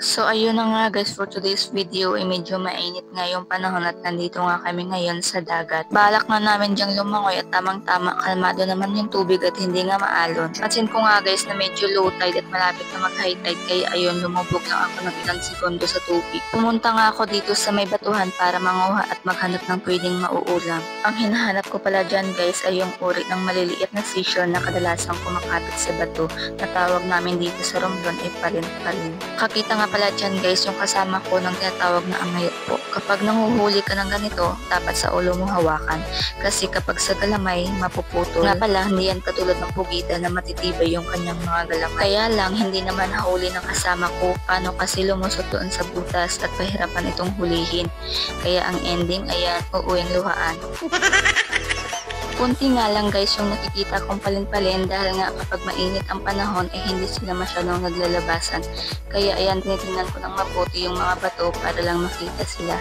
So ayun na nga guys, for today's video ay medyo mainit nga yung panahon at nandito nga kami ngayon sa dagat. Balak na namin dyang lumangoy at tamang-tama, kalmado naman yung tubig at hindi nga maalon. Pansin ko nga guys na medyo low tide at malapit na mag high tide, kaya ayun, lumubog lang ako ng ilang segundo sa tubig. Pumunta nga ako dito sa may batuhan para manguha at maghanap ng pwedeng mauulam. Ang hinahanap ko pala dyan guys ay yung uri ng maliliit na seashell na kadalasang kumakapit sa bato, na tawag namin dito sa Romblon ay palin-palin. Kakita nga pala dyan guys yung kasama ko ng tinatawag na angayok po. Kapag nanguhuli ka ng ganito, dapat sa ulo mo hawakan. Kasi kapag sa galamay, mapuputol. Nga pala, hindi yan katulad ng pugita na matitibay yung kanyang mga galamay. Kaya lang, hindi naman huli ng kasama ko. Paano kasi lumusot doon sa butas at pahirapan itong hulihin. Kaya ang ending, ayan, uuwing luhaan. Kunti nga lang guys yung nakikita kong palin-palin dahil nga kapag mainit ang panahon ay hindi sila masyadong naglalabasan. Kaya ayan, tinitingnan ko ng mabuti yung mga bato para lang makita sila.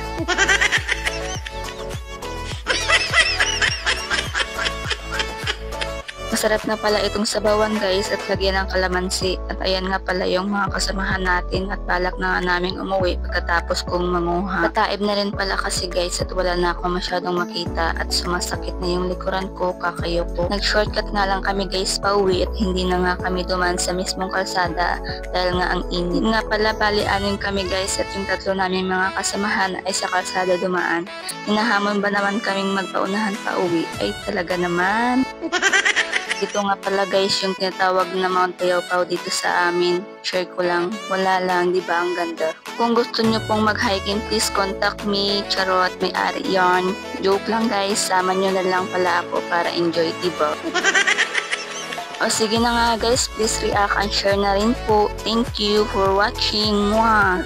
Masarap na pala itong sabawan guys at lagyan ng kalamansi. At ayan nga pala yung mga kasamahan natin at balak na nga naming umuwi pagkatapos kong manguha. Mataib na rin pala kasi guys at wala na ako masyadong makita at sumasakit na yung likuran ko, kakayo ko. Nag-shortcut nga lang kami guys pauwi at hindi na nga kami duman sa mismong kalsada dahil nga ang init. Nga pala bali-anin kami guys at yung tatlo namin mga kasamahan ay sa kalsada dumaan. Hinahamon ba naman kaming magpaunahan pauwi? Ay talaga naman. Ito nga pala guys yung tinatawag na Mount Tayawkaw dito sa amin. Share ko lang. Wala lang, di ba ang ganda? Kung gusto nyo pong mag-hiking, please contact me. Charot, may-ari yarn. Joke lang guys, sama nyo na lang pala ako para enjoy, di ba? O sige na nga guys, please react and share na rin po. Thank you for watching. Mwah!